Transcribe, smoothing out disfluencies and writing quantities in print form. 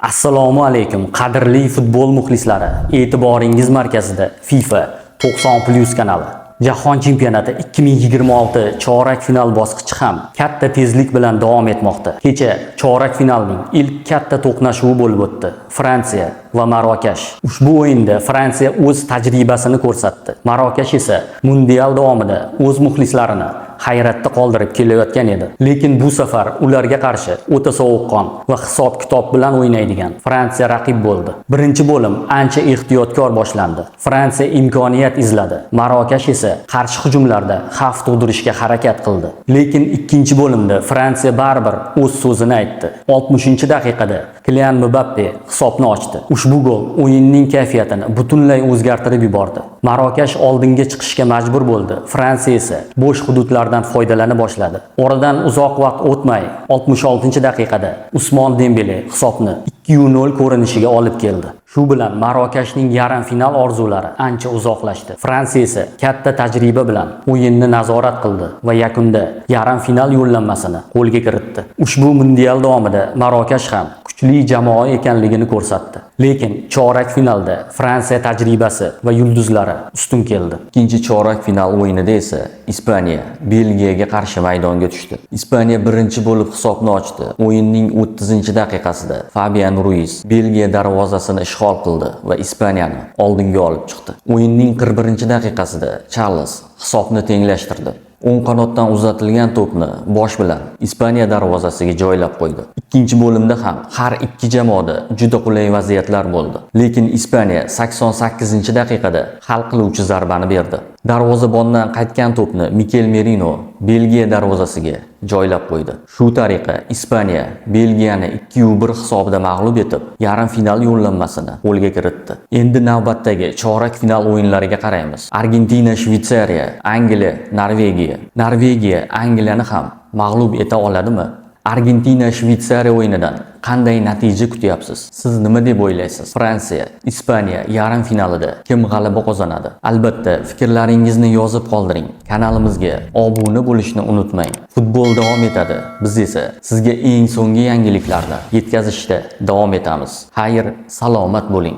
Assalomu alaykum qadrli futbol muxlislari. E'tiboringiz markazida FIFA 90+ kanali. Jahon chempionati 2026 chorak final bosqichi ham katta tezlik bilan davom etmoqda. Kecha chorak finalning ilk katta to'qnashuvi bo'lib o'tdi. Fransiya va Marokash. Ushbu o'yinda Fransiya o'z tajribasini ko'rsatdi. Marokash esa mundial davomida o'z muxlislarini hayratda qoldirib kelayotgan edi. Lekin bu safar ularga qarshi o'ta sovuqqon va hisob-kitob bilan o'ynaydigan Fransiya raqib bo'ldi. Birinchi bo'lim ancha ehtiyotkor boshlandi. Fransiya imkoniyat izladi. Marokash esa qarshi hujumlarda xavf tug'dirishga harakat qildi. Lekin ikkinchi bo'limda Fransiya baribir o'z so'zini aytdi. 60-daqiqada Kylian Mbappe hisobni ochdi. Ushbu gol o'yinning kayfiyatini butunlay o'zgartirib yubordi. Marokash oldinga chiqishga majbur bo'ldi. Fransiya esa bo'sh hududlardan foydalana boshladi. Oradan uzoq vaqt o'tmay 66-daqiqada Usmon Dembele hisobni 2-0 ko'rinishiga olib keldi. Shu bilan Marokashning yarim final orzulari ancha uzoqlashdi. Fransiya esa katta tajriba bilan o'yinni nazorat qildi va yakunda yarim final yo'llanmasini qo'lga kiritdi. Ushbu mundial davomida Marokash ham kuchli jamoa ekanligini ko'rsatdi. Lekin chorak finalda Fransiya tajribasi va yulduzlari ustun keldi. Ikkinchi chorak final o'yinida esa Ispaniya Belgiyaga qarshi maydonga tushdi. Ispaniya birinchi bo'lib hisobni ochdi. O'yinning 30-daqiqasida Fabian Ruiz Belgiya darvozasini ishg'ol qildi va Ispaniyani oldinga olib chiqdi. O'yinning 41-daqiqasida Charles hisobni tenglashtirdi. O'ng qanotdan uzatilgan to'pni bosh bilan Ispaniya darvozasiga joylab qo'ydi. Ikkinchi bo'limda ham har ikki jamoada juda qulay vaziyatlar bo'ldi. Lekin Ispaniya 88-daqiqada hal qiluvchi zarbani berdi. Darvozabondan qaytgan to'pni Mikel Merino Belgiya darvozasiga joylab qo'ydi. Shu tariqa Ispaniya Belgiyani 2-1 hisobida mag'lub etib, yarim final yo'llanmasini qo'lga kiritdi. Endi navbatdagi chorak final o'yinlariga qaraymiz. Argentina, Shveysariya, Angliya, Norvegiya. Norvegiya Angliyani ham mag'lub eta oladimi? Argentina Shveysariya o'yinidan qanday natija kutyapsiz? Siz nima deb o'ylaysiz? Fransiya, Ispaniya yarim finalida kim g'alaba qozonadi? Albatta, fikrlaringizni yozib qoldiring. Kanalimizga obuna bo'lishni unutmang. Futbol davom etadi. Biz esa sizga eng so'nggi yangiliklarni yetkazishda davom etamiz. Xayr, salomat bo'ling.